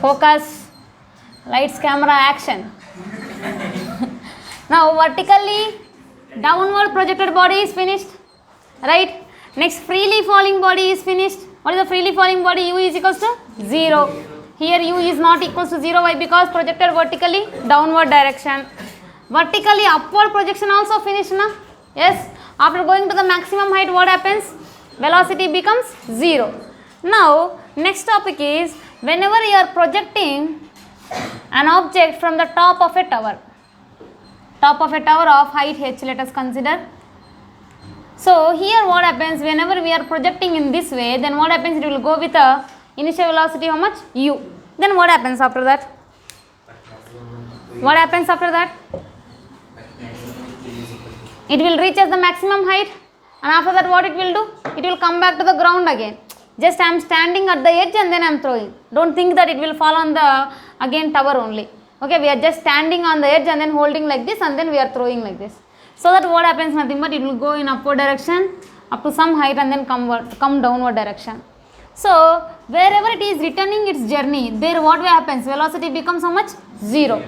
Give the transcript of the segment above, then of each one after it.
Focus. Lights, camera, action. Now vertically downward projected body is finished, right? Next freely falling body is finished. What is the freely falling body? U is equals to 0. Here U is not equals to 0. Why? Because projected vertically downward direction. Vertically upward projection also finished, na? Yes. After going to the maximum height, what happens? Velocity becomes 0. Now next topic is whenever you are projecting an object from the top of a tower of height h, let us consider. So here what happens, whenever we are projecting in this way, then what happens, it will go with a initial velocity how much? U. Then what happens after that? What happens after that? It will reach as the maximum height, and after that what it will do? It will come back to the ground again. Just I am standing at the edge and then I am throwing. Don't think that it will fall on the again tower only. Okay, we are just standing on the edge and then holding like this and then we are throwing like this. So that what happens, nothing but it will go in upward direction up to some height and then come downward direction. So wherever it is returning its journey, there what happens? Velocity becomes how much? 0.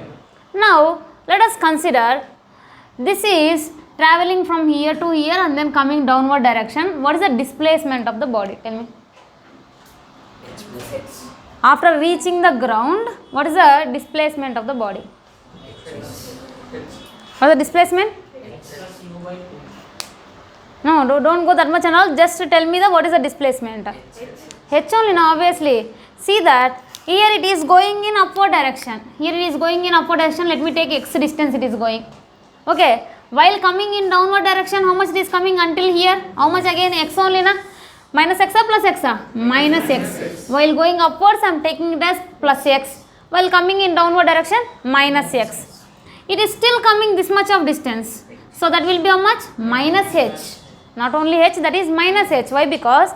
Now let us consider this is traveling from here to here and then coming downward direction. What is the displacement of the body? Tell me. After reaching the ground, what is the displacement of the body? What is the displacement? No, don't go that much and all. Just tell me what is the displacement. H only now, obviously. See that here it is going in upward direction. Here it is going in upward direction. Let me take x distance it is going. Okay. While coming in downward direction, how much it is coming until here? How much again? X only na? Minus x or plus x? Minus x. While going upwards, I am taking it as plus x. While coming in downward direction, minus x. It is still coming this much of distance. So that will be how much? Minus h. Not only h, that is minus h. Why? Because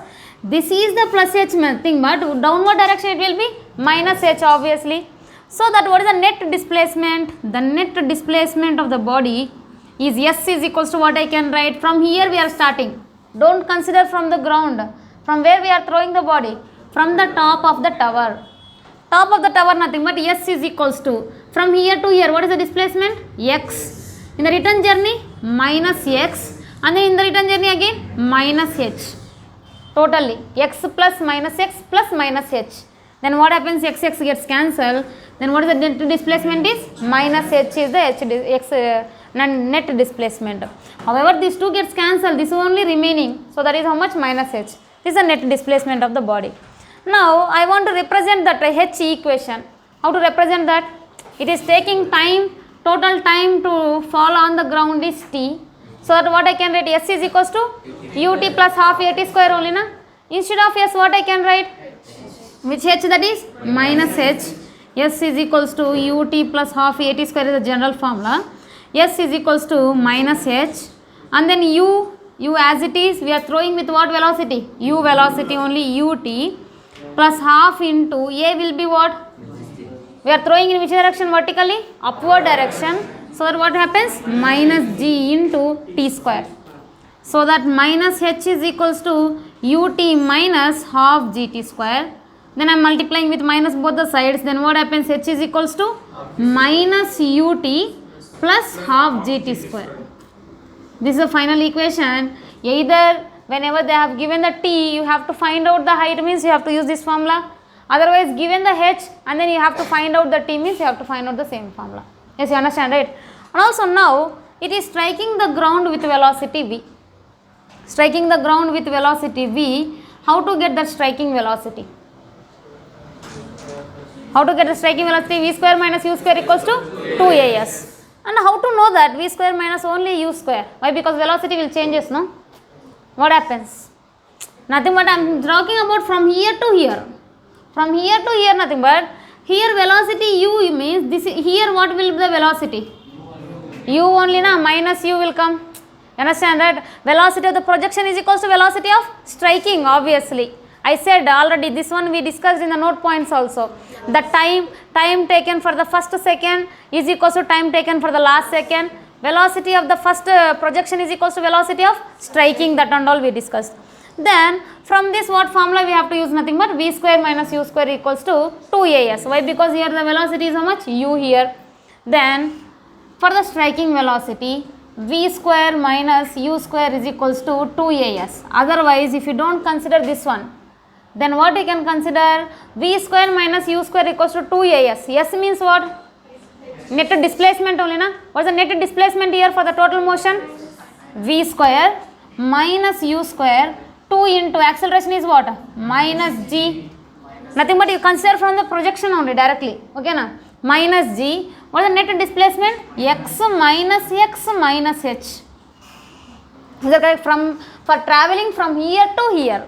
this is the plus h thing, but downward direction it will be minus h obviously. So that what is the net displacement? The net displacement of the body is S is equals to what I can write. From here we are starting. Don't consider from the ground. From where we are throwing the body? From the top of the tower. Top of the tower nothing but S is equals to. From here to here what is the displacement? X. In the return journey minus x, and then in the return journey again minus h. Totally x plus minus x plus minus h. Then what happens? X gets cancelled. Then what is the net displacement is? Minus h is the net displacement. However, these two gets cancelled. This is only remaining. So that is how much? Minus h. This is the net displacement of the body. Now I want to represent that h equation. How to represent that? It is taking time. Total time to fall on the ground is t. So that what I can write? S is equals to ut plus half at square only na. Instead of s what I can write? Which h that is? Minus h. S is equals to ut plus half at square is the general formula. S is equals to minus h, and then u as it is, we are throwing with what velocity? U velocity only, ut plus half into a will be what? We are throwing in which direction? Vertically? Upward direction. So that what happens? Minus g into t square. So that minus h is equals to ut minus half gt square. Then I am multiplying with minus both the sides. Then what happens? H is equals to minus ut plus half gt square. This is the final equation. Either whenever they have given the t, you have to find out the height, means you have to use this formula. Otherwise given the h and then you have to find out the t, means you have to find out the same formula. Yes, you understand, right? And also now it is striking the ground with velocity v. Striking the ground with velocity v. How to get that striking velocity? How to get the striking velocity? V square minus u square equals to 2as. And how to know that? V square minus only u square. Why? Because velocity will changes, no? What happens? Nothing but I am talking about from here to here. From here to here nothing but here velocity u means this here what will be the velocity? U only na, minus u will come. You understand that? Velocity of the projection is equals to velocity of striking obviously. I said already, this one we discussed in the note points also. The time taken for the first second is equals to time taken for the last second. Velocity of the first projection is equals to velocity of striking, that and all we discussed. Then from this what formula we have to use? Nothing but v square minus u square equals to 2as. Why? Because here the velocity is how much? U here. Then for the striking velocity, v square minus u square is equals to 2as. Otherwise, if you don't consider this one, then what you can consider? V square minus u square equals to 2as. S means what? Net displacement only, na? What is the net displacement here for the total motion? V square minus u square, 2 into acceleration is what? Minus g. Nothing but you consider from the projection only directly. Okay, na? Minus g. What is the net displacement? X minus h. Is that correct? For traveling from here to here.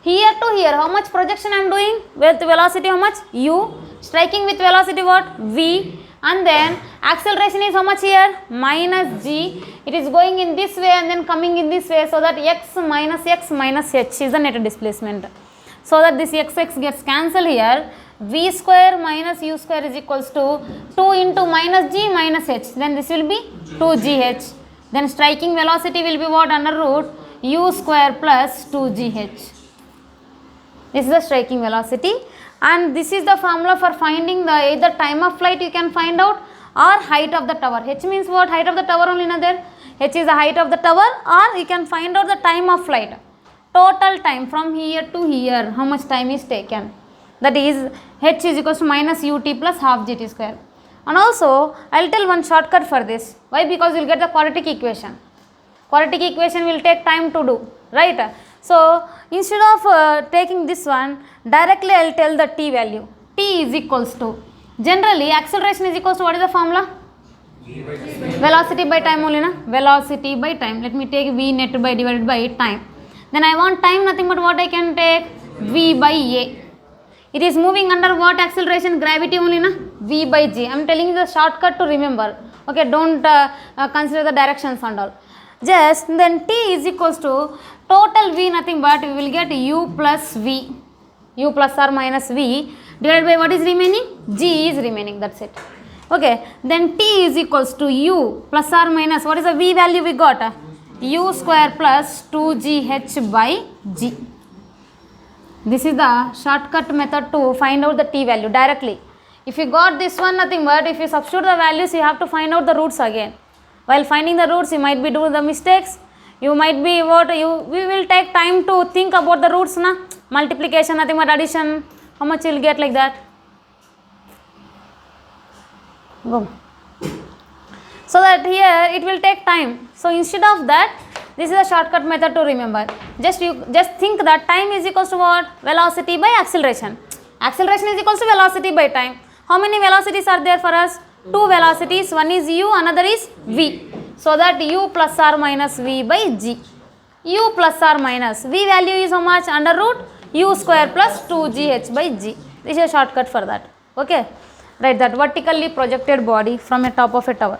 Here to here, how much projection I am doing? With velocity how much? U. Striking with velocity what? V. And then acceleration is how much here? Minus g. It is going in this way and then coming in this way, so that x minus h is the net displacement. So that this x gets cancelled here. V square minus u square is equals to 2 into minus g minus h. Then this will be 2gh. Then striking velocity will be what? Under root u square plus 2gh. This is the striking velocity, and this is the formula for finding the either time of flight you can find out or height of the tower. H means what? Height of the tower only, another. H is the height of the tower, or you can find out the time of flight. Total time from here to here, how much time is taken. That is h is equals to minus ut plus half gt square. And also I will tell one shortcut for this. Why? Because you will get the quadratic equation. Quadratic equation will take time to do, right? So instead of taking this one, directly I will tell the t value. T is equals to, generally acceleration is equals to, what is the formula? Velocity by time only, na? Velocity by time. Let me take v net by divided by time. Then I want time, nothing but what I can take? V by a. It is moving under what acceleration? Gravity only, na? V by g. I am telling you the shortcut to remember. Okay, don't consider the directions and all. Just then t is equals to total v, nothing but we will get u plus v, u plus or minus v divided by what is remaining? G is remaining, that's it. Okay, then t is equals to u plus or minus, what is the v value we got? U square plus 2gh by g. This is the shortcut method to find out the t value directly. If you got this one, nothing but if you substitute the values, you have to find out the roots again. While finding the roots, you might be doing the mistakes. You might be we will take time to think about the roots, na? Multiplication, nothing but addition. How much you will get like that? Go. So that here it will take time. So instead of that, this is a shortcut method to remember. Just think that time is equals to what? Velocity by acceleration. Acceleration is equals to velocity by time. How many velocities are there for us? 2 velocities. One is u, another is v. So that u plus or minus v by g. U plus or minus v value is how much? Under root u square plus 2gh by g. This is a shortcut for that. Okay. Write that vertically projected body from a top of a tower.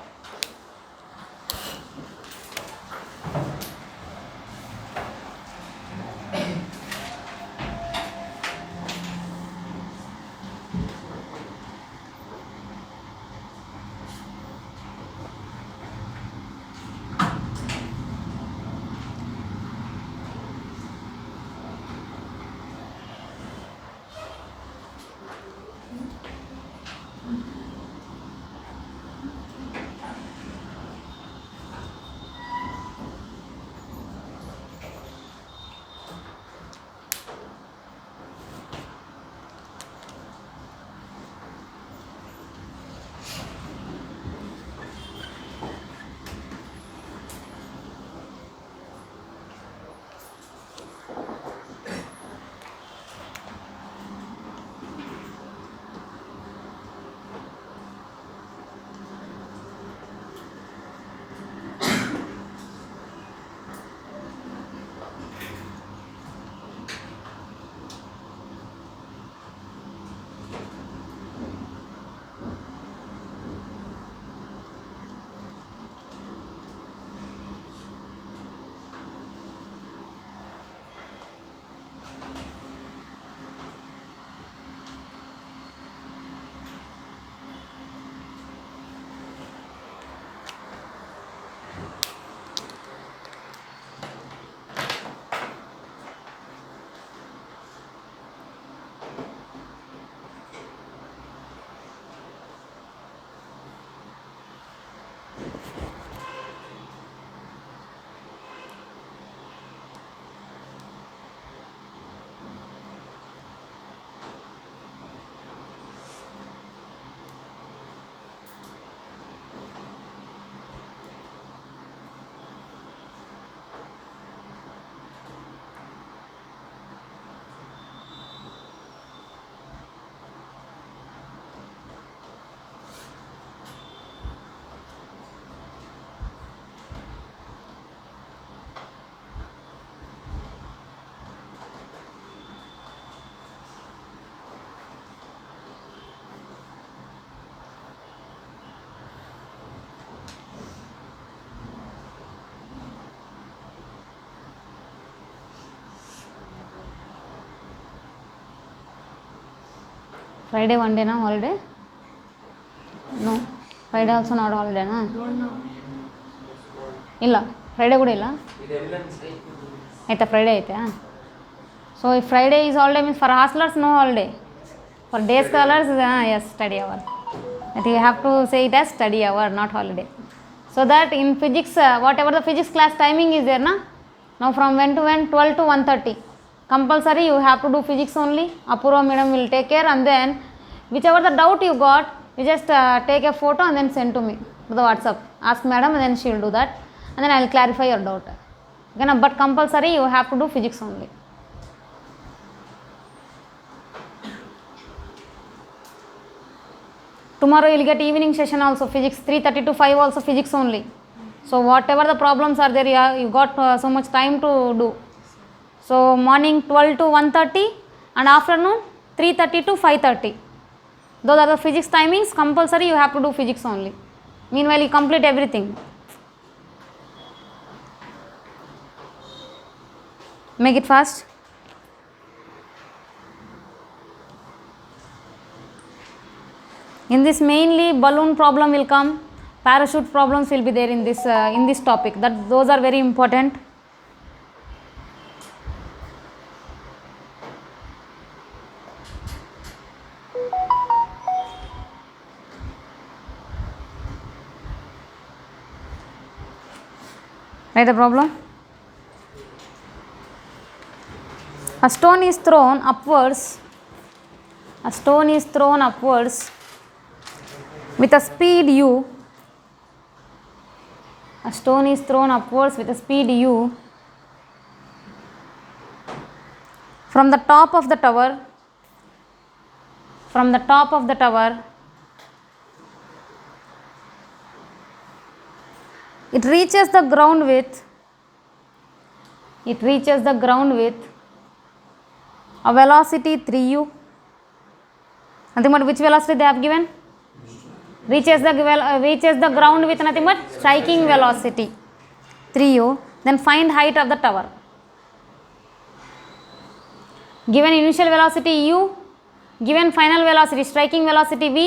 Friday one day na holiday? No. Friday also not holiday na? ಇಲ್ಲ Friday ಕೂಡ ಇಲ್ಲ ಆಯಿತಾ Friday ಐತೆ so ಈ Friday is holiday means for hostellers no holiday for day scholars ಎಸ್ study hour that you have to say it as study hour not holiday so that in physics whatever the physics class timing is there na now from when to when 12 to 1:30 compulsory you have to do physics only Apurva madam will take care and then whichever the doubt you got you just take a photo and then send to me to the WhatsApp ask madam and then she will do that and then I will clarify your doubt okay na but compulsory you have to do physics only. Tomorrow you will get evening session also physics 3:30 to 5 also physics only. So whatever the problems are there you got so much time to do. So morning 12 to 1:30 and afternoon 3:30 to 5:30. Those are the physics timings compulsory you have to do physics only. Meanwhile you complete everything. Make it fast. In this mainly balloon problem will come, parachute problems will be there in this topic. That those are very important. Write the problem. A stone is thrown upwards. A stone is thrown upwards with a speed u. A stone is thrown upwards with a speed u from the top of the tower. From the top of the tower, it reaches the ground with. It reaches the ground with a velocity 3u. Nothing but which velocity they have given? Reaches the ground with nothing but striking velocity 3u. Then find height of the tower. Given initial velocity u, given final velocity striking velocity v,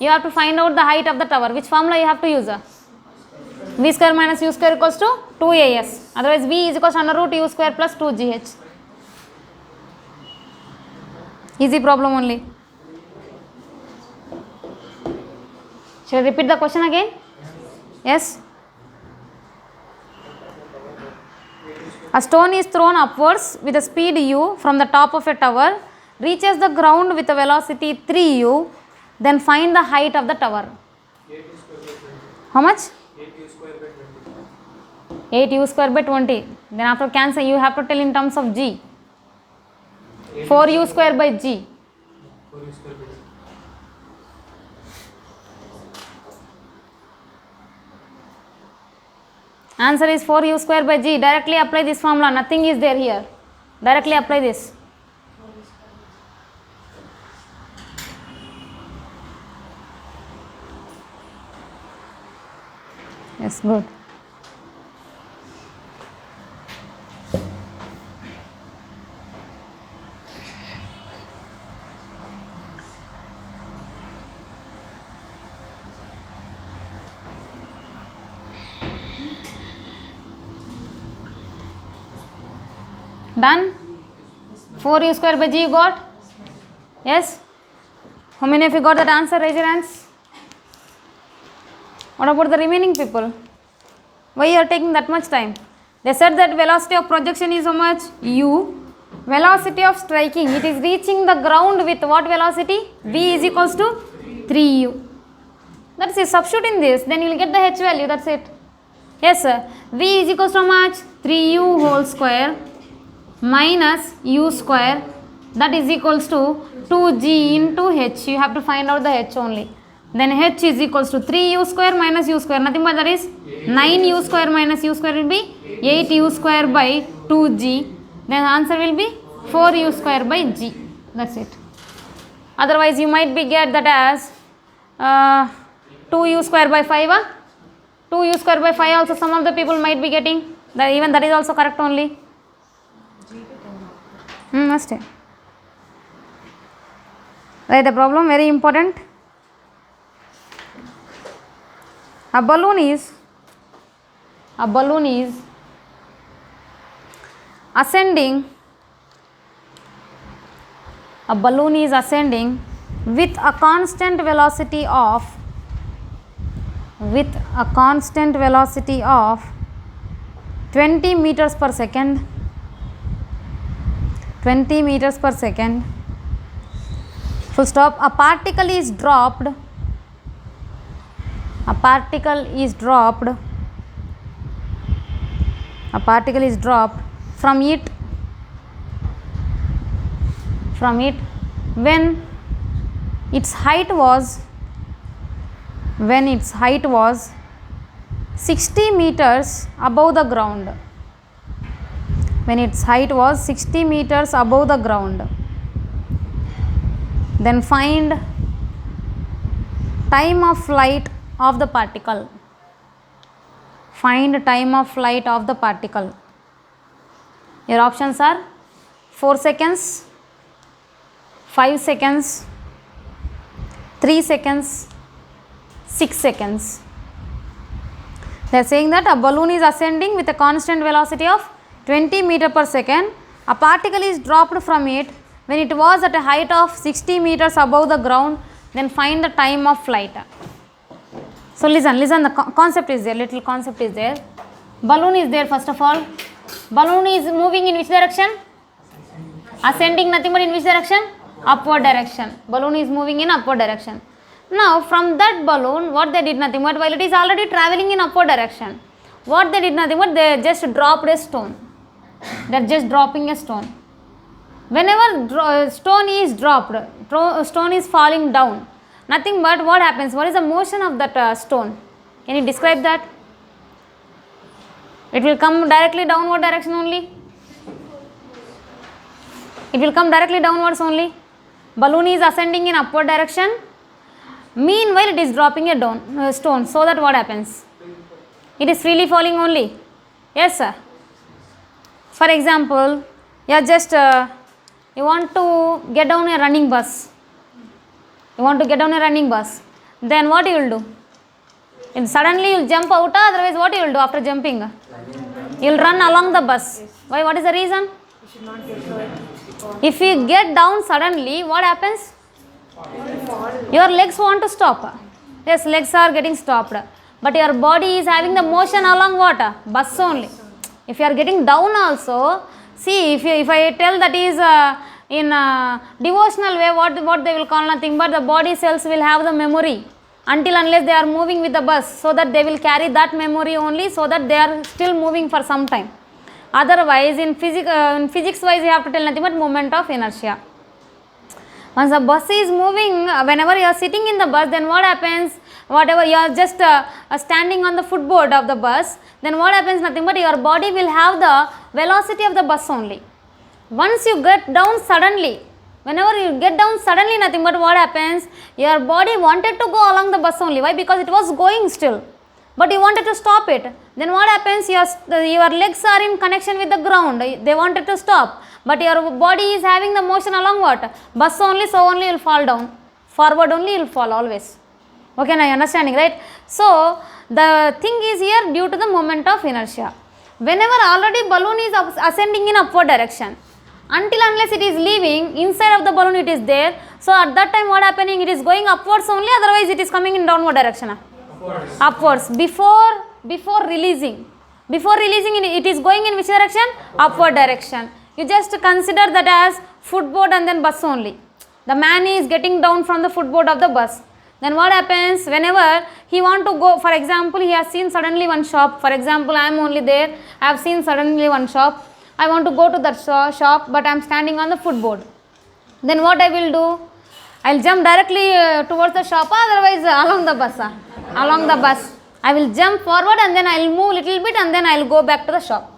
you have to find out the height of the tower. Which formula you have to use? V square minus u square equals to 2as. Otherwise v is equals to under root u square plus 2gh. Easy problem only. Shall I repeat the question again? Yes. A stone is thrown upwards with a speed u from the top of a tower, reaches the ground with a velocity 3u, then find the height of the tower. How much? 8u square by 20. Then after cancel you have to tell in terms of g. 4u square by g. Answer is 4u square by g. Directly apply this formula. Nothing is there here. Directly apply this. Yes, good. Done? 4u square by g you got? Yes? How many of you got that answer? Raise your hands. What about the remaining people? Why you are taking that much time? They said that velocity of projection is how much? U. Velocity of striking, it is reaching the ground with what velocity? V is equals to 3u. That's it. Substitute in this, then you will get the h value. That's it. Yes, sir. V is equals to how much? 3u whole square minus u square, that is equals to 2g into h. You have to find out the h only. Then h is equals to 3u square minus u square, nothing but that is 9u square minus u square will be 8u square by 2g. Then answer will be 4u square by g. That's it. Otherwise you might be get that as 2u square by 5. 2u square by 5 also some of the people might be getting. That even that is also correct only. ಅಷ್ಟೇ Write the problem, very important. A balloon is ascending. A balloon is ascending with a constant velocity of 20 meters per second. 20 meters per second. Full stop. A particle is dropped from it when its height was 60 meters above the ground. When its height was 60 meters above the ground. Then find time of flight of the particle. Find time of flight of the particle. Your options are 4 seconds, 5 seconds, 3 seconds, 6 seconds. They are saying that a balloon is ascending with a constant velocity of 20 meter per second. A particle is dropped from it when it was at a height of 60 meters above the ground. Then find the time of flight. So listen, the concept is there, little concept is there. Balloon is there first of all. Balloon is moving in which direction? Ascending, nothing but in which direction? Upward direction. Balloon is moving in upward direction. Now from that balloon, what they did nothing but, while it is already traveling in upward direction, what they did nothing but they just dropped a stone. They are just dropping a stone. Whenever stone is dropped, stone is falling down, nothing but what happens? What is the motion of that stone? Can you describe that? It will come directly downward direction only. It will come directly downwards only. Balloon is ascending in upward direction. Meanwhile, it is dropping a stone. So that what happens? It is freely falling only. Yes, sir. For example, you are just you want to get down a running bus. Then what you will do? And suddenly you will jump out. Otherwise, what you will do after jumping? You will run along the bus. Why? What is the reason? If you get down suddenly, what happens? Your legs want to stop. Yes, legs are getting stopped. But your body is having the motion along what? Bus only. If you are getting down also, see, if I tell that is in a devotional way, what they will call nothing but the body cells will have the memory until unless they are moving with the bus, so that they will carry that memory only, so that they are still moving for some time. Otherwise, in physics wise, you have to tell nothing but moment of inertia. Once the bus is moving, whenever you are sitting in the bus, then what happens? Whatever you are just standing on the footboard of the bus, then what happens? Nothing but your body will have the velocity of the bus only. Once you get down suddenly, whenever you get down suddenly, nothing but what happens? Your body wanted to go along the bus only. Why? Because it was going still, but you wanted to stop it. Then what happens? Your legs are in connection with the ground. They wanted to stop, but your body is having the motion along what? Bus only, so only you will fall down. Forward only you will fall always. Okay, now you are understanding, right? So the thing is here due to the moment of inertia. Whenever already balloon is ascending in upward direction, until unless it is leaving, inside of the balloon it is there. So at that time what happening? It is going upwards only, otherwise it is coming in downward direction. Upwards. Before releasing. It is going in which direction? Upward direction. You just consider that as footboard and then bus only. The man is getting down from the footboard of the bus. Then what happens? Whenever he want to go, for example, he has seen suddenly one shop. For example, I am only there. I have seen suddenly one shop. I want to go to that shop, but I am standing on the footboard. Then what I will do? I will jump directly towards the shop, otherwise along the bus. I will jump forward and then I will move little bit and then I will go back to the shop.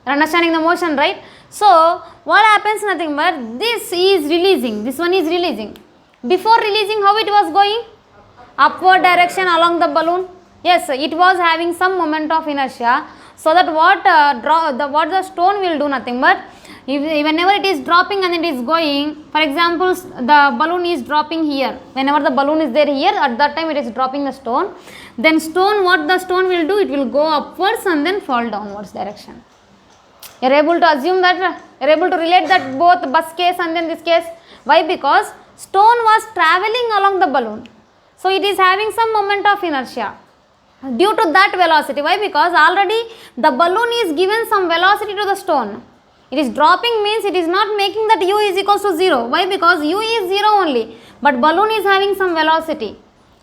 You are understanding the motion, right? So what happens? Nothing but this is releasing. This one is releasing. Before releasing, how it was going? Upward direction along the balloon. Yes, it was having some moment of inertia. So that what the stone will do nothing but Whenever it is dropping and it is going, for example, the balloon is dropping here. Whenever the balloon is there here, at that time it is dropping the stone. Then what the stone will do? It will go upwards and then fall downwards direction. You are able to assume that, you are able to relate that both bus case and then this case. Why? Because stone was traveling along the balloon. So it is having some moment of inertia due to that velocity. Why? Because already the balloon is given some velocity to the stone. It is dropping means it is not making that u is equals to 0. Why? Because u is 0 only, but balloon is having some velocity.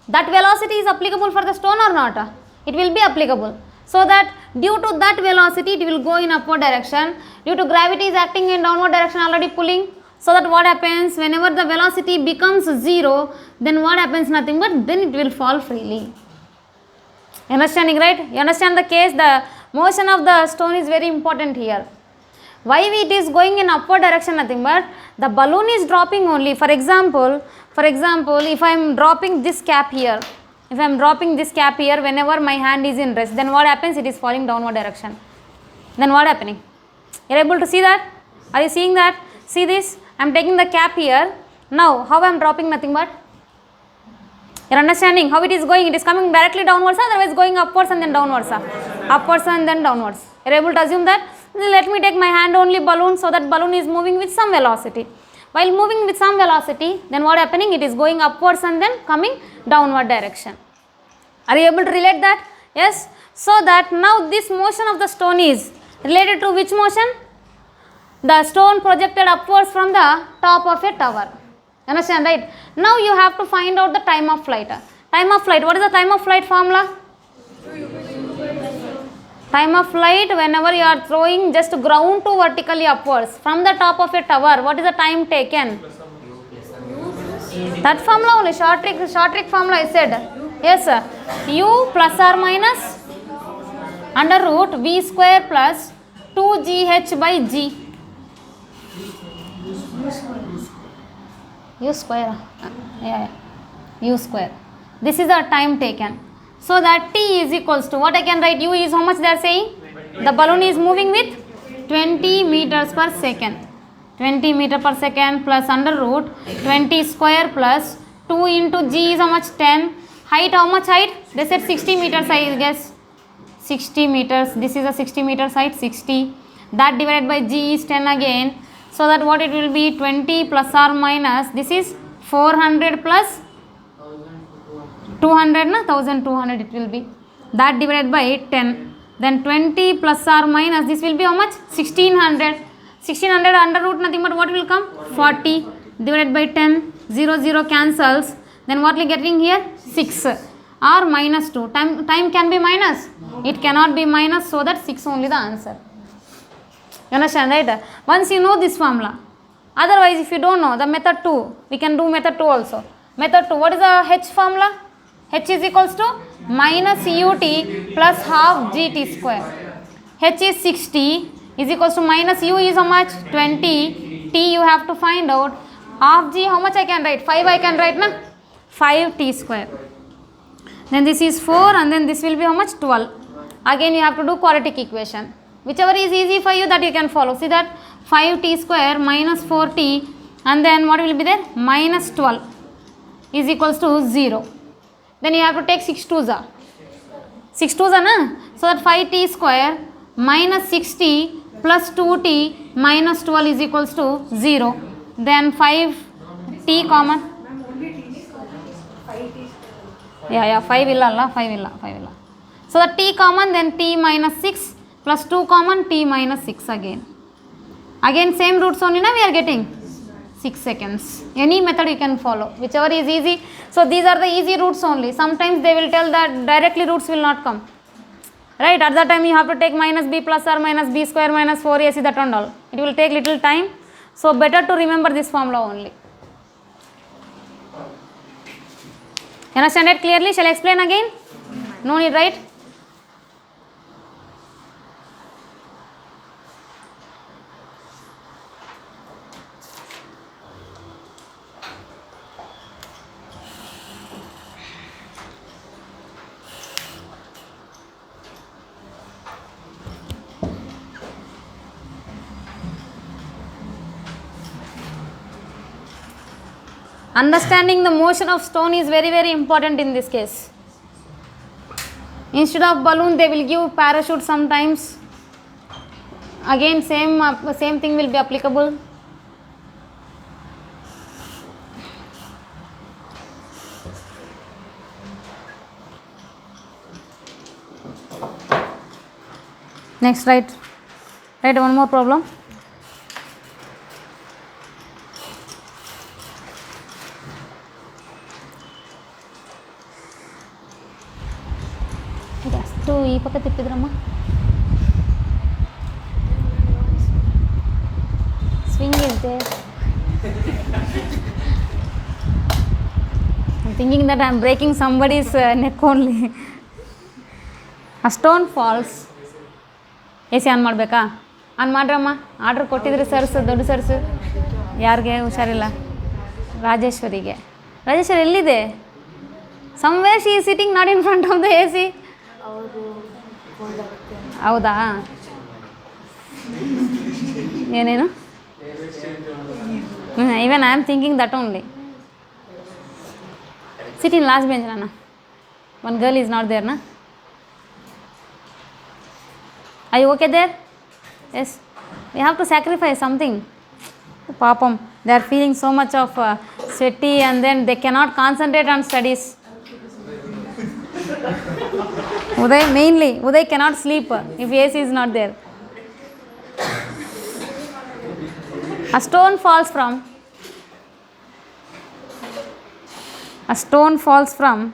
That velocity is applicable for the stone or not? It will be applicable. So that due to that velocity it will go in upward direction. Due to gravity is acting in downward direction, already pulling. So that what happens, whenever the velocity becomes 0, then what happens? Nothing but then it will fall freely. Understanding, right? You understand the case? The motion of the stone is very important here. Why it is going in upward direction? Nothing but the balloon is dropping only. For example, if I am dropping this cap here, whenever my hand is in rest, then what happens? It is falling downward direction. Then what happening? You are able to see that? Are you seeing that? See this? I am taking the cap here. Now, how I am dropping? Nothing but. You are understanding how it is going? It is coming directly downwards, otherwise going upwards and then downwards. Upwards and then downwards. You are able to assume that? Let me take my hand only balloon, so that balloon is moving with some velocity. While moving with some velocity, then what happening? It is going upwards and then coming downward direction. Are you able to relate that? Yes. So that now this motion of the stone is related to which motion? The stone projected upwards from the top of a tower. Understand, right? Now you have to find out the time of flight. Time of flight. What is the time of flight formula? Time of flight, whenever you are throwing just ground to vertically upwards from the top of a tower, what is the time taken? That formula only, short trick formula I said. Yes, sir. U plus or minus under root v square plus 2gh by g. U square. Yeah. U square. This is our time taken. So that t is equals to, what I can write? U is how much they are saying? The balloon is moving with 20 meters per second. 20 meter per second plus under root 20 square plus 2 into g is how much? 10. Height, how much height? They said 60 meters, I guess. 60 meters. This is a 60 meters height, 60. That divided by g is 10 again. So that what it will be? 20 plus or minus. This is 400 plus 200, na? 1200 it will be. That divided by 10. Then 20 plus or minus, this will be how much? 1600. 1600 under root nothing but what will come? 40 divided by 10. 0, 0 cancels. Then what we getting here? 6 or minus 2. Time can be minus. It cannot be minus, so that 6 only the answer. You understand, right? Once you know this formula. Otherwise, if you don't know the method 2, we can do method 2 also. Method 2, what is the h formula? H is equals to minus ut plus half gt square. H is 60 is equals to minus u is how much? 20. T you have to find out. Half g, how much I can write? 5 I can write, na? 5 t square. Then this is 4 and then this will be how much? 12. Again you have to do quadratic equation. Whichever is easy for you, that you can follow. See that 5t square minus 4t and then what will be there? Minus 12 is equals to 0. Then you have to take 6 2s. 6 2s, na? So that 5t square minus 60 plus 2t minus 12 is equals to 0. Then 5t common. Yeah, 5 illa. So the t common, then t minus 6 plus 2 common, t minus 6 again. Again same roots only, na, we are getting 6 seconds. Any method you can follow, whichever is easy. So these are the easy roots only. Sometimes they will tell that directly roots will not come. Right, at that time you have to take minus b plus or minus b square minus 4ac, that and all. It will take little time. So better to remember this formula only. You understand it clearly? Shall I explain again? No need, right? Understanding the motion of stone is very, very important in this case. Instead of balloon, they will give parachute sometimes. Again, same thing will be applicable. Next, write one more problem. ಅಷ್ಟು ಈ ಪಕ್ಕ ತಿಪ್ಪಿದ್ರಮ್ಮ. Swing is there. I'm thinking that I'm breaking somebody's neck only. A stone falls. AC on ಮಾಡಬೇಕಾ? On ಮಾಡ್ರಮ್ಮ. Order ಕೊಟ್ಟಿದ್ರಿ ಸರ್ಸು, ದೊಡ್ಡ ಸರ್ಸು. ಯಾರಿಗೆ ಹುಷಾರಿಲ್ಲ? ರಾಜೇಶ್ವರಿಗೆ. ರಾಜೇಶ್ವರಿ ಎಲ್ಲಿದೆ? Somewhere she is sitting not in front of the AC. ಹೌದಾ? ಏನೇನು? Even I am thinking that only. Sit in last bench, Rana. One girl is not there, na? Are you okay there? Yes. We have to sacrifice something. Papam, they are feeling so much of sweaty and then they cannot concentrate on studies. Uday cannot sleep if AC is not there. A stone falls from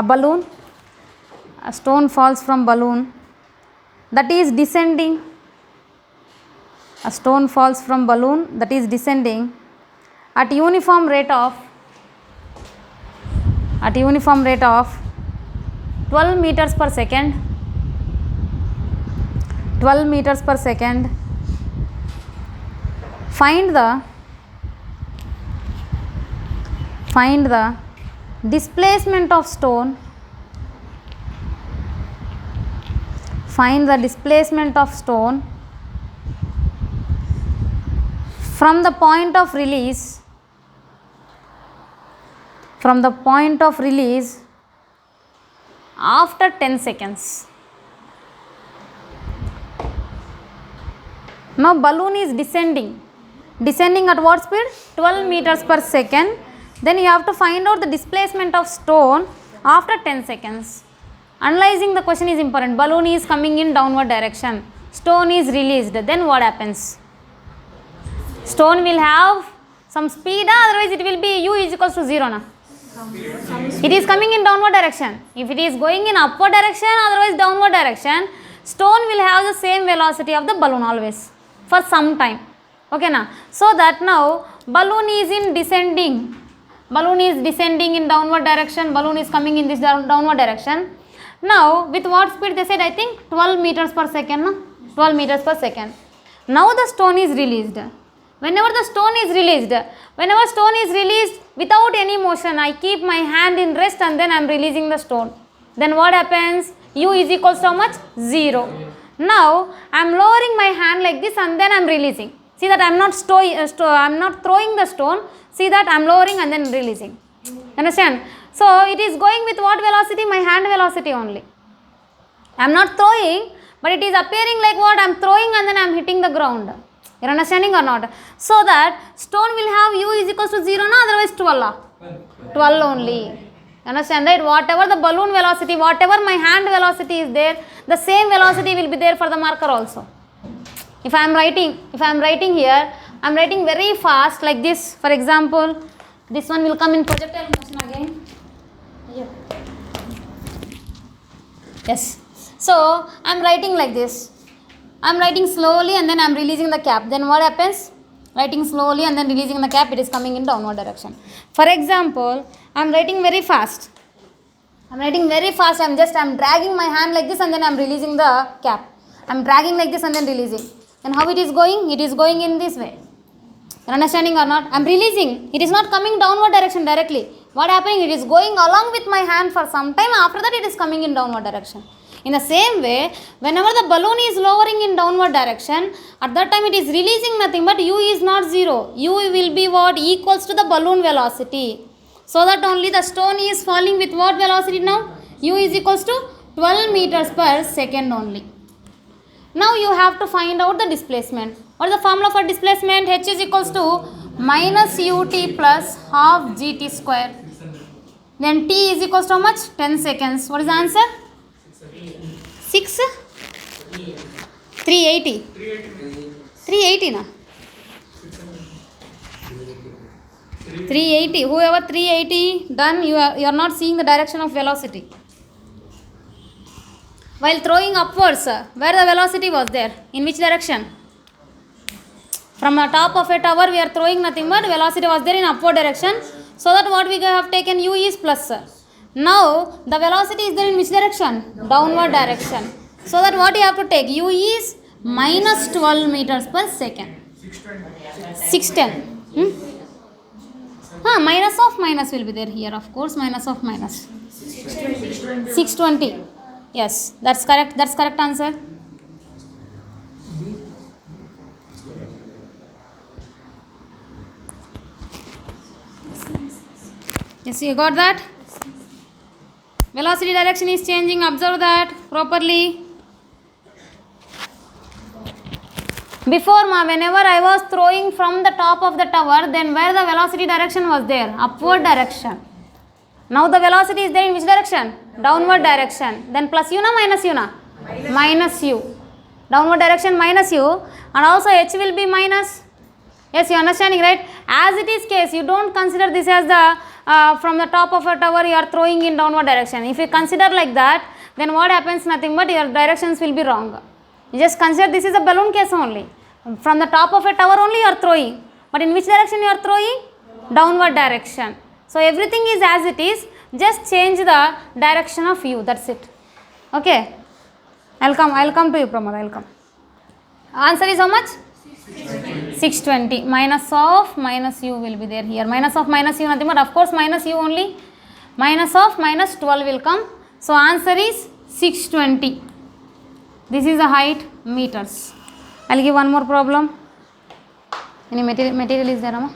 a balloon. A stone falls from balloon that is descending. A stone falls from balloon that is descending at uniform rate of 12 meters per second. 12 meters per second. Find the displacement of stone. Find the displacement of stone from the point of release. From the point of release after 10 seconds. Now balloon is descending. Descending at what speed? 12 meters per second. Then you have to find out the displacement of stone after 10 seconds. Analyzing the question is important. Balloon is coming in downward direction. Stone is released. Then what happens? Stone will have some speed, otherwise it will be u is equals to 0. Na? It is coming in downward direction. If it is going in upward direction, otherwise downward direction, stone will have the same velocity of the balloon always for some time. Okay, na? So that now balloon is in descending. Balloon is descending in downward direction. Balloon is coming in this downward direction. Now with what speed they said? I think 12 meters per second. Na? 12 meters per second. Now the stone is released. Whenever stone is released without any motion, I keep my hand in rest and then I am releasing the stone. Then what happens? U is equals to how much? 0. Now I am lowering my hand like this and then I am releasing. See that I am not throwing the stone. See that I am lowering and then releasing. Understand? So it is going with what velocity? My hand velocity only. I am not throwing, but it is appearing like what? I am throwing and then I am hitting the ground. You are understanding or not? So that stone will have u is equals to 0, no? Otherwise 12. 12 only. Understand, right? Whatever the balloon velocity, whatever my hand velocity is there, the same velocity will be there for the marker also. If I am writing here, I am writing very fast like this. For example, this one will come in projectile motion again. Yes. So I am writing like this. I am writing slowly and then I am releasing the cap. Then what happens? Writing slowly and then releasing the cap, it is coming in downward direction. For example, I am writing very fast. I am dragging my hand like this and then I am releasing the cap. I am dragging like this and then releasing. Then how it is going? It is going in this way. You are understanding or not? I am releasing. It is not coming downward direction directly. What happening? It is going along with my hand for some time. After that it is coming in downward direction. In the same way, whenever the balloon is lowering in downward direction, at that time it is releasing nothing but u is not 0. U will be what? Equals to the balloon velocity. So that only the stone is falling with what velocity now? U is equals to 12 meters per second only. Now you have to find out the displacement. What is the formula for displacement? H is equals to minus ut plus half gt square. Then t is equals to how much? 10 seconds. What is the answer? 6? 380. 380 na? 380. Whoever 380 done, you are not seeing the direction of velocity. While throwing upwards, where the velocity was there? In which direction? From the top of a tower we are throwing nothing but velocity was there in upward direction. So that what we have taken u is plus. Now the velocity is there in which direction? Downward direction. So that what you have to take? U is minus 12 meters per second. 610. Minus of minus will be there here, of course. Minus of minus. 620. Yes, that's correct. That's correct answer. Yes, you got that? Velocity direction is changing. Observe that properly. Before, whenever I was throwing from the top of the tower, then where the velocity direction was there? Upward direction. Now the velocity is there in which direction? Downward direction. Then plus u na minus u na? Minus u. Downward direction minus u, and also h will be minus. Yes, you understanding, right? As it is case, you don't consider this as the from the top of a tower you are throwing in downward direction. If you consider like that, then what happens? Nothing but your directions will be wrong. You just consider this is a balloon case only. From the top of a tower only you are throwing. But in which direction you are throwing? Downward direction. So everything is as it is. Just change the direction of u. That's it. Okay. I'll come to you, Pramod. I'll come. Answer is how much? 620. Minus of minus u will be there here. Minus of minus u nothing but of course minus u only. Minus of minus 12 will come. So answer is 620. This is the height meters. I'll give one more problem. Any material is there, Amma?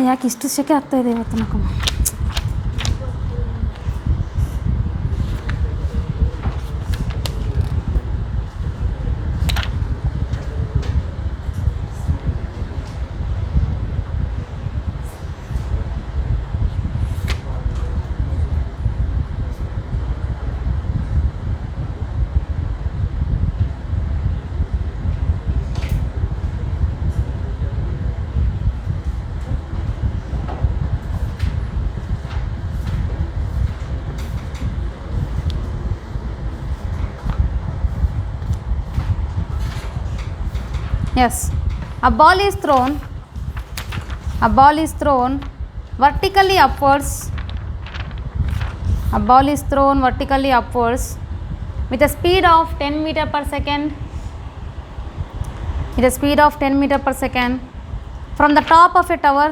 ಯಾಕೆ ಇಷ್ಟು ಸೆಕೆ ಆಗ್ತಾ ಇದೆ ಇವತ್ತು ನಕ್ಕಮ್ಮ. Yes, a ball is thrown vertically upwards. A ball is thrown vertically upwards with a speed of 10 meter per second. With a speed of 10 meter per second from the top of a tower.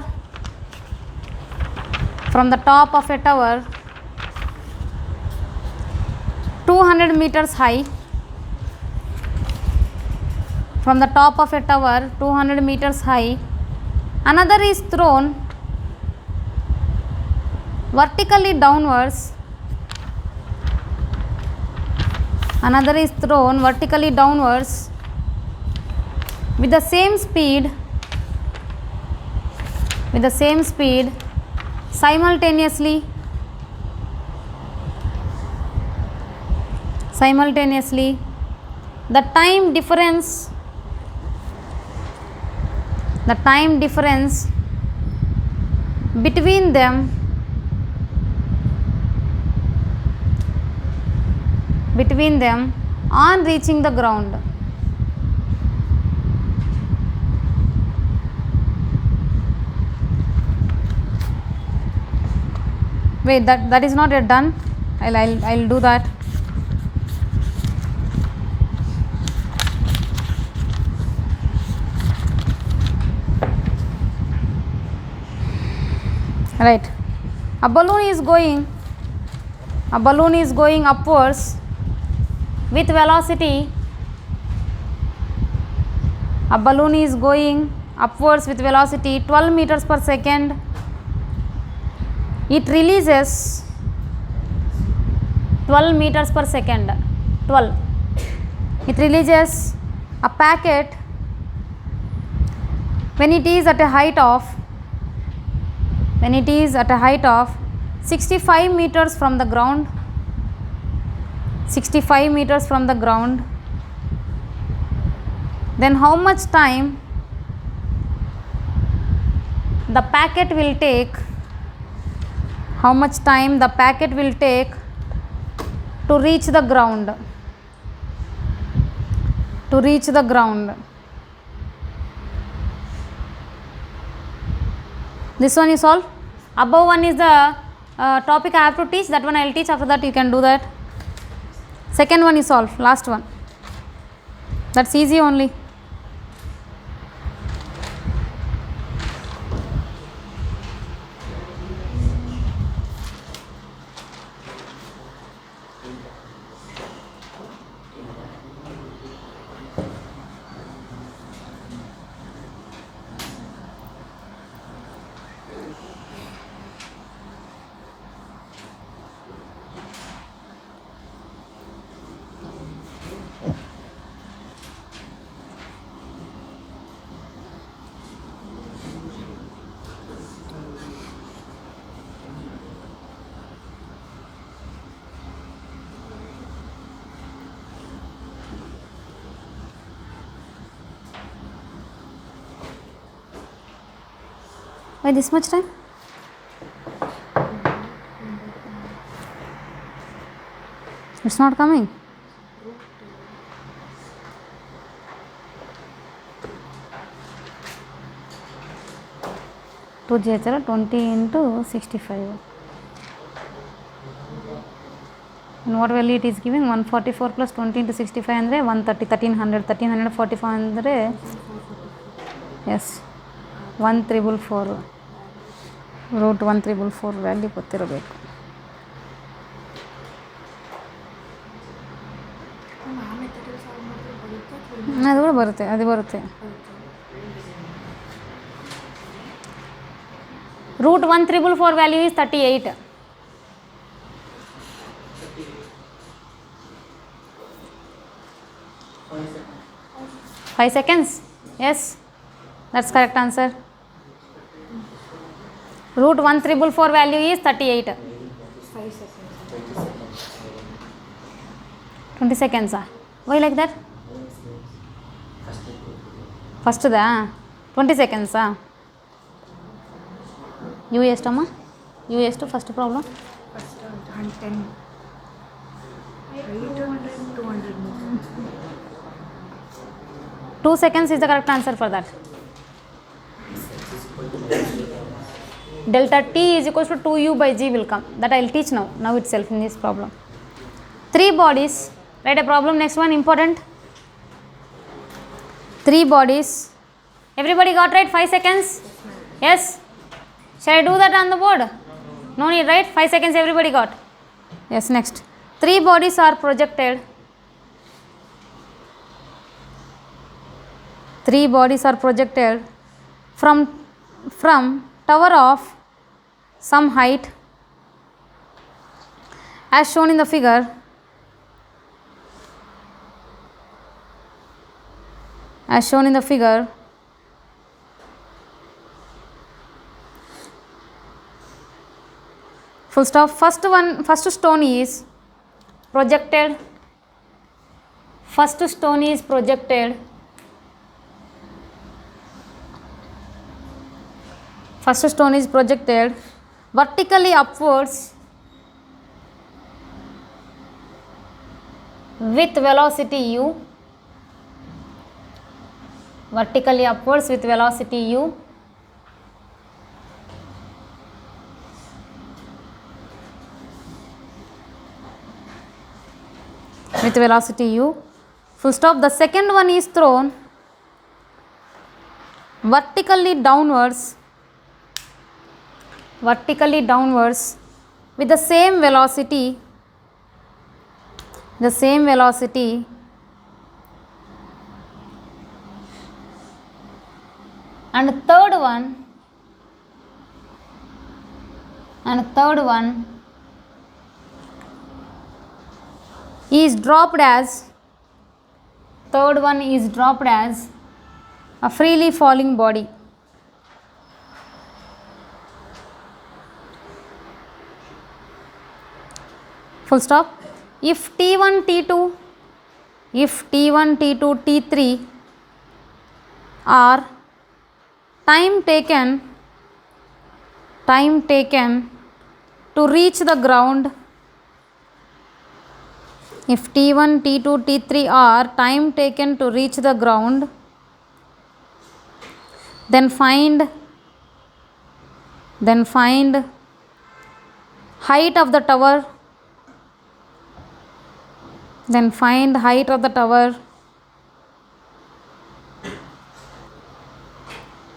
From the top of a tower 200 meters high. From the top of a tower 200 meters high, another is thrown vertically downwards. Another is thrown vertically downwards with the same speed. With the same speed simultaneously. The time difference between them on reaching the ground. Wait, that is not yet done. I'll do that. Right. A balloon is going upwards with velocity. A balloon is going upwards with velocity 12 meters per second. It releases 12 meters per second. 12. It releases a packet when it is at a height of 65 meters from the ground. 65 meters from the ground. Then how much time the packet will take? How much time the packet will take to reach the ground? To reach the ground. This one you solve. Above one is the topic I have to teach. That one I will teach. After that you can do that. Second one you solve. Last one. That's easy only. Why this much time? It's not coming. Two 20 into 65. And what value it is giving? 144 plus 20 into 65 andre 130, 1300, 1345 andre yes 1344 root 1344 value ಗೊತ್ತಿರಬೇಕು. ಅದು ಬರುತ್ತೆ. root 1344 value is 38. 5 seconds. Yes, that's correct answer. Root 1344 value is 38. 20 seconds. Why like that? First da 20 seconds. You estama? You est first problem? First 10. 200. 2 seconds is the correct answer for that. Delta T is equals to 2U by G will come. That I will teach now itself in this problem. 3 bodies. Write a problem. Next one important. 3 bodies. Everybody got right? 5 seconds? Yes? Shall I do that on the board? No need, right? 5 seconds everybody got. Yes, next. 3 bodies are projected. 3 bodies are projected from tower of some height as shown in the figure. As shown in the figure. Full stop. First stone is projected. First stone is projected. First stone is projected vertically upwards with velocity u. Vertically upwards with velocity u. with velocity u. Full stop. The second one is thrown vertically downwards with the same velocity and third one is dropped as a freely falling body. Full stop. If T1, T2, T3 are time taken to reach the ground, if T1, T2, T3 are time taken to reach the ground, then find height of the tower,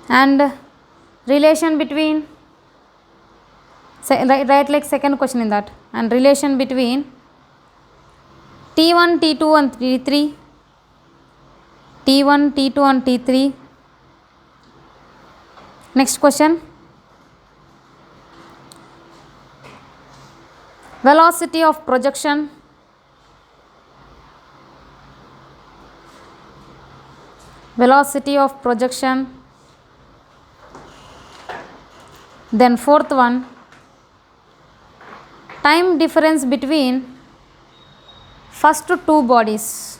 and relation between, write like second question in that, and relation between T1, T2 and T3, T1, T2 and T3. Next question. Velocity of projection. Then fourth one, time difference between first two bodies.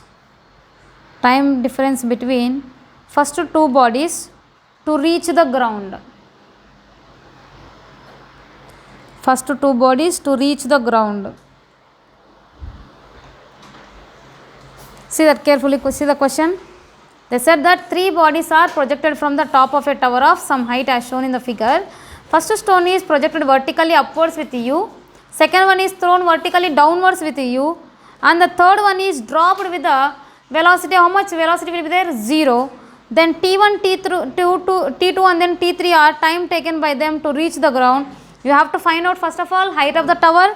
To reach the ground. See that carefully, see the question. They said that three bodies are projected from the top of a tower of some height as shown in the figure. First stone is projected vertically upwards with u, second one is thrown vertically downwards with u, and the third one is dropped with the velocity. How much velocity will be there? 0. Then T1, T2 and then T3 are time taken by them to reach the ground. You have to find out first of all height of the tower,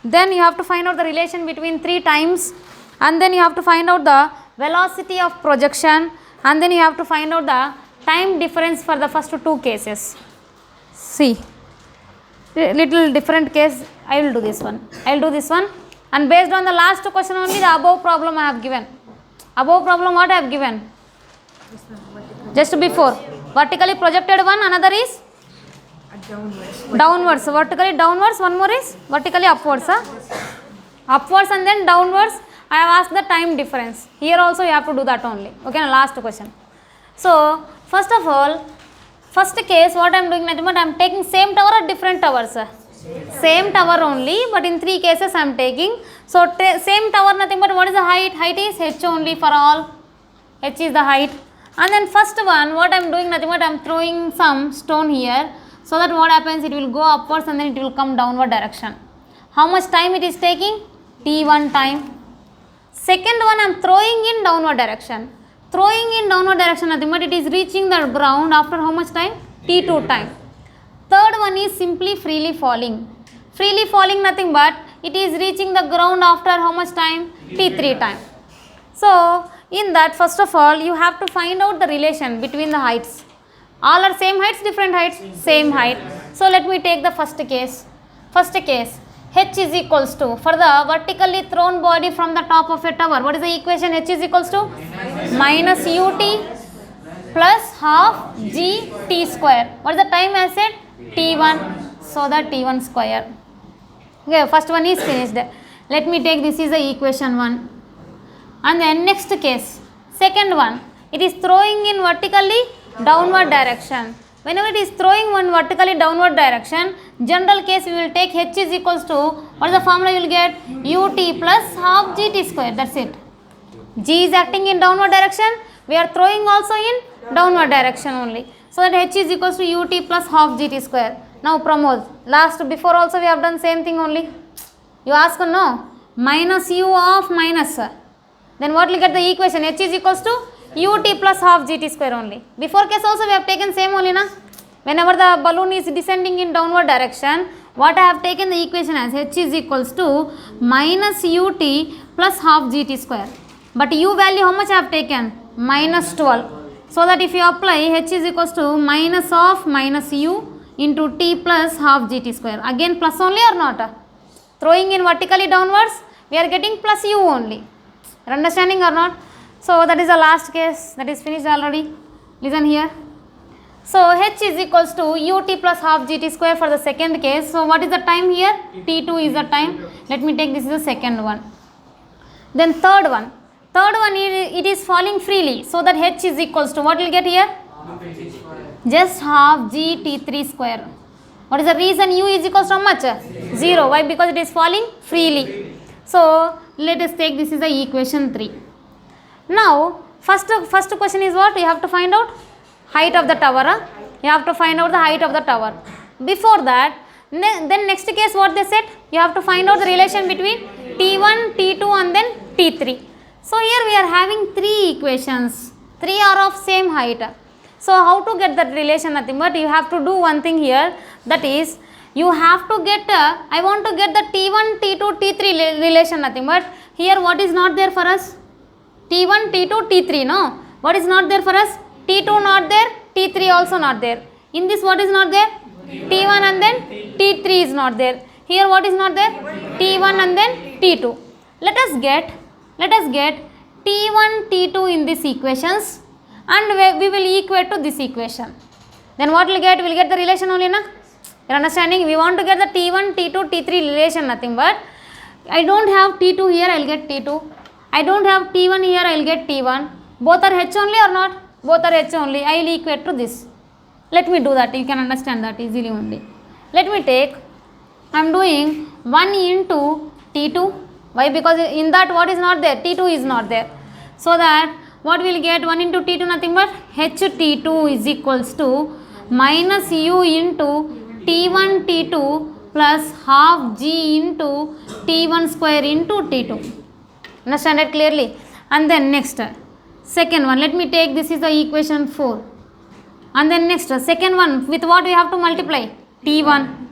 then you have to find out the relation between three times, and then you have to find out the velocity of projection, and then you have to find out the time difference for the first two cases. See, little different case. I will do this one, and based on the last question only the above problem I have given. What I have given? Just before, vertically projected one, another is downwards, vertically downwards, one more is vertically upwards, upwards and then downwards. I have asked the time difference. Here also you have to do that only. Okay, last question. So first of all, first case what I am doing, I am taking same tower or different towers? Same tower only, but in three cases I am taking. So same tower, nothing but what is the height? Height is h only for all. H is the height. And then first one, what I am doing, nothing but I am throwing some stone here, so that what happens, it will go upwards and then it will come downward direction. How much time it is taking? T1 time. Second one, I am throwing in downward direction. Nothing but it is reaching the ground after how much time? T2 time. Third one is simply freely falling. Nothing but it is reaching the ground after how much time? T3 time. So in that, first of all, you have to find out the relation between the heights. All are same heights, different heights? Same height. So let me take the first case. H is equals to, for the vertically thrown body from the top of a tower, what is the equation? H is equals to minus ut plus half gt square. What is the time I said? T1. So the T1 square. Okay, first one is finished. Let me take, this is the equation 1. And then next case, second one, it is throwing in vertically downward direction. Whenever it is throwing one vertically downward direction, general case we will take h is equals to, what is the formula you will get? Ut plus half gt square, that's it. G is acting in downward direction, we are throwing also in downward direction only. So that h is equals to ut plus half gt square. Now Pramod, before also we have done same thing only. You ask no? minus u of minus. Then what will get the equation? H is equals to ut plus half gt square only. Before case also we have taken same only na. Whenever the balloon is descending in downward direction, what I have taken the equation as h is equals to minus ut plus half gt square. But u value how much I have taken? Minus 12. So that if you apply h is equals to minus of minus u into t plus half gt square. Again plus only or not? Throwing in vertically downwards, we are getting plus u only. Are understanding or not? So that is the last case, that is finished already. Listen here. So h is equals to ut plus half gt square for the second case. So what is the time here? T2 is the time. Let me take this is the second one. Then third one. Third one, it is falling freely. So that h is equals to what will get here? Just half g t3 square. What is the reason? U is equals to how much? 0. Why? Because it is falling freely. So let us take this is the equation 3. Now first question is what? You have to find out height of the tower. You have to find out the height of the tower. Before that, then next case what they said? You have to find out the relation between T1, T2 and then T3. So here we are having 3 equations. 3 are of same height. So how to get that relation? Nothing but you have to do one thing here. That is, you have to get, I want to get the T1, T2, T3 relation. Nothing but here what is not there for us? T1, T2, T3, no. What is not there for us? T2 not there, T3 also not there. In this what is not there? T1 and then T3 is not there. Here what is not there? T1 and then T2. Let us get T1, T2 in these equations and we will equate to this equation. Then what will get? We will get the relation only, na? You are understanding? We want to get the T1, T2, T3 relation, nothing but I don't have T2 here, I will get T2. I don't have T1 here, I will get T1. Both are H only or not? Both are H only. I will equate to this. Let me do that. You can understand that easily only. Let me take, I am doing 1 into T2. Why? Because in that what is not there? T2 is not there. So that what we will get? 1 into T2 nothing but HT2 is equals to minus U into T1 T2 plus half G into T1 square into T2. Understand it clearly? And then next, second one, let me take this is the equation 4. And then next, second one, with what we have to multiply? T1.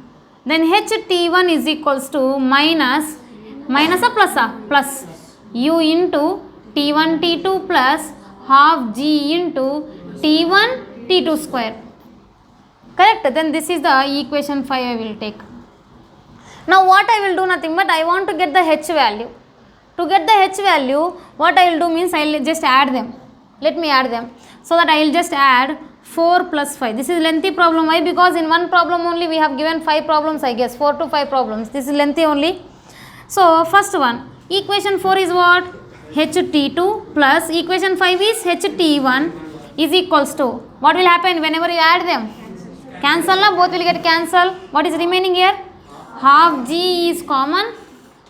Then HT1 is equals to minus or plus U into T1 T2 plus half G into T1 T2 square. Correct? Then this is the equation 5 I will take. Now what I will do? Nothing but I want to get the H value. To get the H value, what I will do means I will just add them. Let me add them. So that I will just add 4 plus 5. This is lengthy problem. Why? Because in one problem only we have given 5 problems, I guess. 4 to 5 problems. This is lengthy only. So first one, equation 4 is what? HT2 plus equation 5 is HT1 is equals to, what will happen whenever you add them? Cancel, both will get cancel. What is remaining here? Half G is common.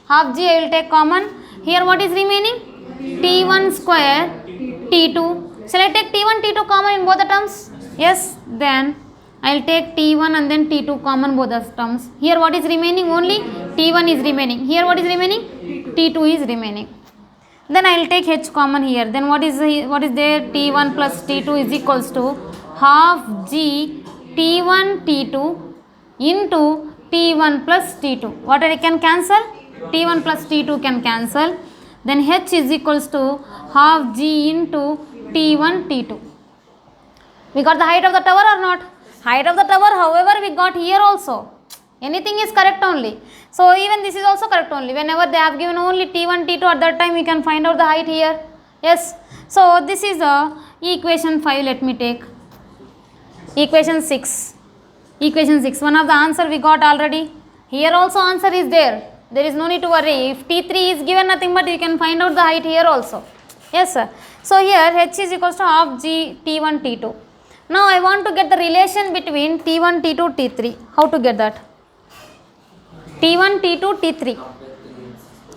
Half G I will take common. Here what is remaining? T1 square T2. Shall I take T1 T2 common in both the terms? Yes. Then I will take T1 and then T2 common both the terms. Here what is remaining? Only T1 is remaining. Here what is remaining? T2 is remaining. Then I will take H common here. Then what is there? T1 plus T2 is equals to half G T1 T2 into T1 plus T2. What I can cancel? T1 plus T2 can cancel. Then H is equals to half G into T1 T2. We got the height of the tower or not? Height of the tower, however, we got here also. Anything is correct only. So even this is also correct only. Whenever they have given only T1, T2, at that time we can find out the height here. Yes. So this is the equation 5. Let me take. Equation 6. Equation 6. One of the answer we got already. Here also answer is there. There is no need to worry. If T3 is given nothing but you can find out the height here also. Yes sir. So here H is equals to half G T1 T2. Now I want to get the relation between T1, T2, T3. How to get that? T1, T2, T3.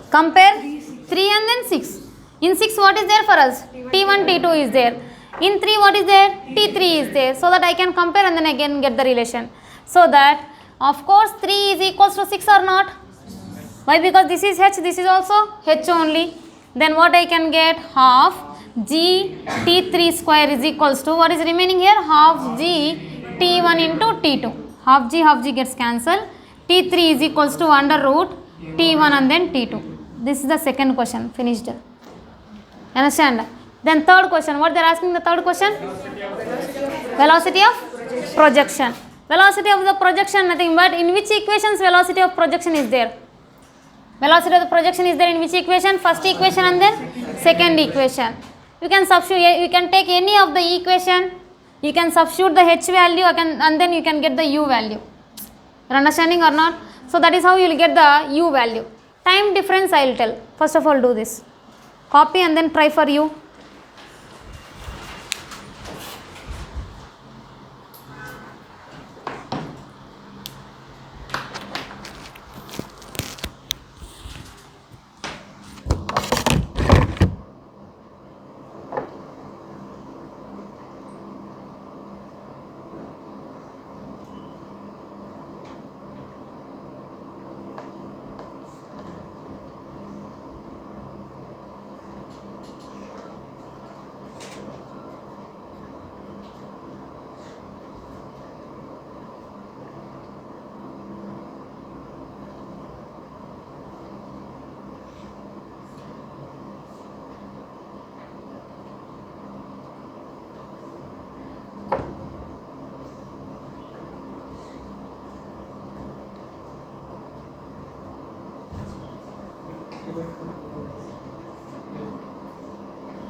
Compare 3 and then 6. In 6 what is there for us? T1, T2 is there. In 3 what is there? T3 is there. So that I can compare and then again get the relation. So that of course 3 is equals to 6 or not? Why? Because this is h, this is also h only. Then what I can get? Half g t3 square is equals to, what is remaining here? Half g t1 into t2. Half g gets cancelled. T3 is equals to under root t1 and then t2. This is the second question. Finished. Understand? Then third question. What they are asking the third question? Velocity of projection. Velocity of the projection nothing but in which equations velocity of projection is there? Velocity of the projection is there in which equation? First equation and then second equation. You can substitute, you can take any of the equation, you can substitute the h value and then you can get the u value. You are understanding or not? So that is how you will get the u value. Time difference I will tell. First of all do this. Copy and then try for u.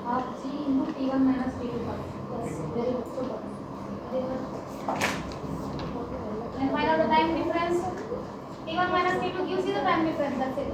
Half g into t1 minus t2. Yes, very good. Super. And find out the time difference. T1 minus t2 gives you the time difference. That's it.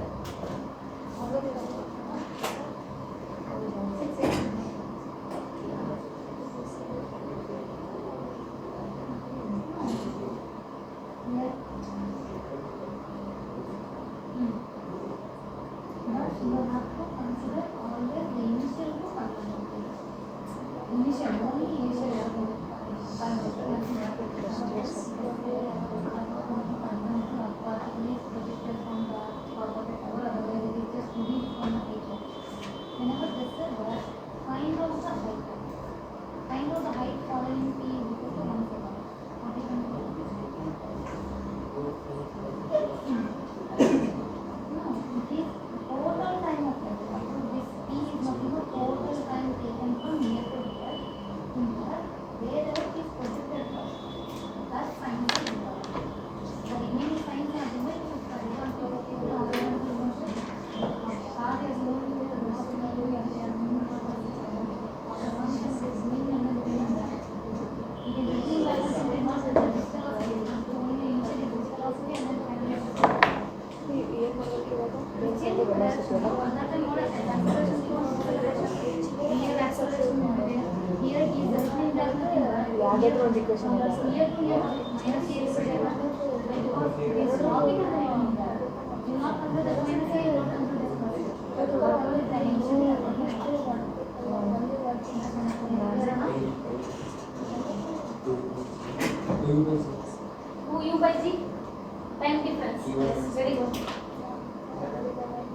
U by G, time difference. Yes, very good.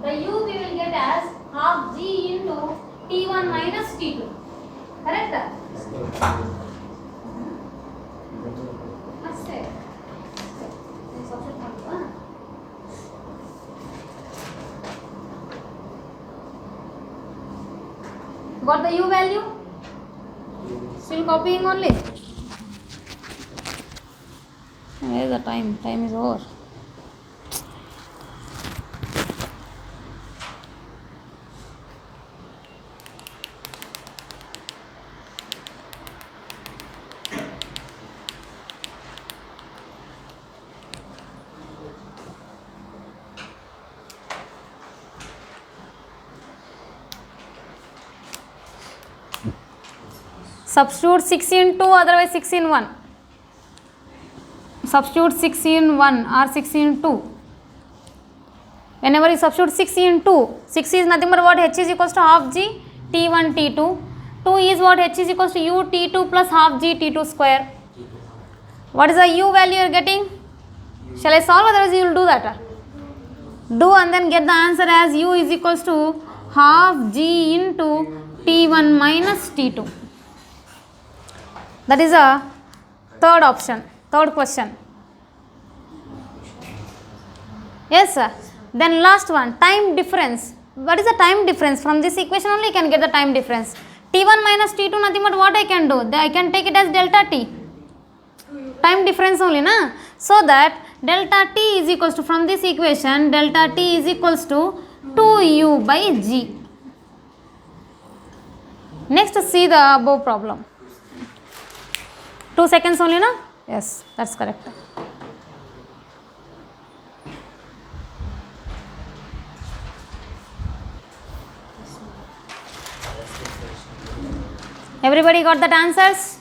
The U we will get as half G into T1 minus T2. Correct? Mistake. Got the U value? Still copying only? Where is the time? Time is over. Substitute 6 in 2, otherwise 6 in 1. Substitute 6 in 1 or 6 in 2. Whenever you substitute 6 in 2, 6 is nothing but what? H is equals to half G T1 T2. 2 is what? H is equals to U T2 plus half G T2 square. What is the U value you are getting? Shall I solve, otherwise you will do that? Do and then get the answer as u is equals to half g into t1 minus t2. That is a third option, third question. Yes sir. Then last one, time difference. What is the time difference? From this equation only you can get the time difference. T1 minus T2 nothing but what I can do? I can take it as delta T. Time difference only na. So that delta T is equals to, from this equation, delta T is equals to 2u by g. Next see the above problem. 2 seconds only na? Yes, that's correct. Everybody got that answers?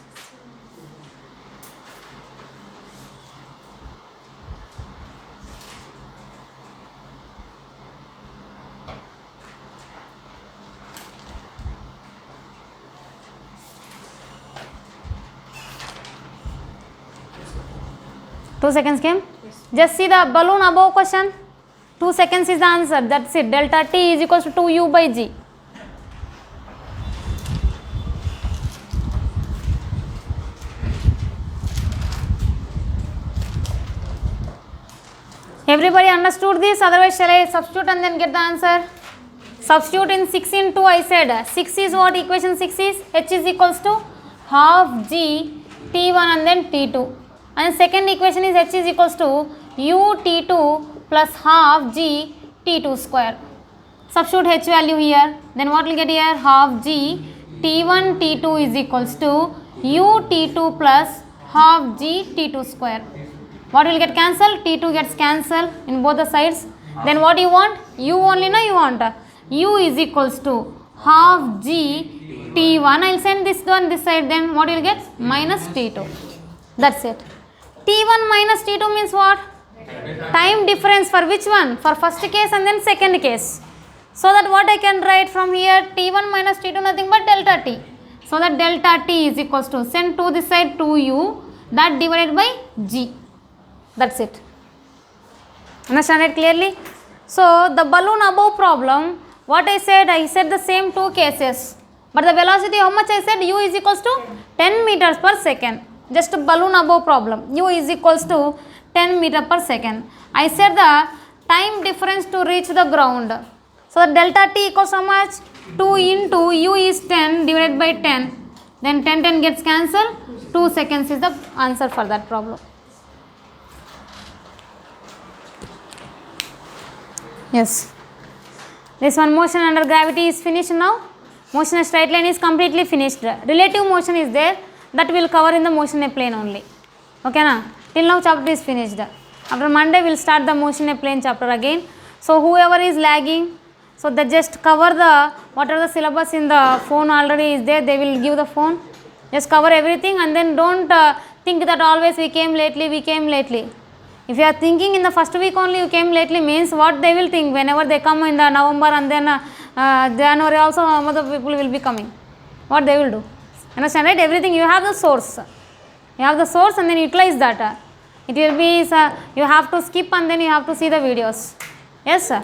Two seconds came? Yes. Just see the balloon above question. 2 seconds is the answer. That's it. Delta T is equals to 2u by g. Everybody understood this? Otherwise shall I substitute and then get the answer? Substitute in 6 in 2 I said. 6 is what equation 6 is? H is equals to half g t1 and then t2. And second equation is H is equals to u t2 plus half g t2 square. Substitute H value here. Then what will get here? Half g t1 t2 is equals to u t2 plus half g t2 square. What will get cancelled? T2 gets cancelled in both the sides. Then what you want? U only na you want. U is equals to half g t1. I will send this one this side. Then what you will get? Minus t2. That's it. T1 minus T2 means what? Time difference for which one? For first case and then second case. So that what I can write from here? T1 minus T2 nothing but delta T. So that delta T is equals to, send to this side 2u, that divided by g. That's it. Understand it clearly? So the balloon above problem, what I said the same two cases. But the velocity, how much I said? U is equals to 10 meters per second. Just balloon above problem. U is equals to 10 meter per second. I said the time difference to reach the ground. So delta T equals how much? 2 into U is 10 divided by 10. Then 10 gets cancelled. 2 seconds is the answer for that problem. Yes. This one, motion under gravity is finished now. Motion in straight line is completely finished. Relative motion is there. That will cover in the motion a plane only. Okay na? Till now chapter is finished. After Monday we will start the motion a plane chapter again. So whoever is lagging, so they just cover the whatever the syllabus in the phone already is there, they will give the phone. Just cover everything and then don't think that always we came lately. If you are thinking in the first week only you came lately, means what they will think whenever they come in the November and then January also other people will be coming. What they will do? Understand, right? Everything you have the source. You have the source and then utilize that. It will be, you have to skip and then you have to see the videos. Yes sir.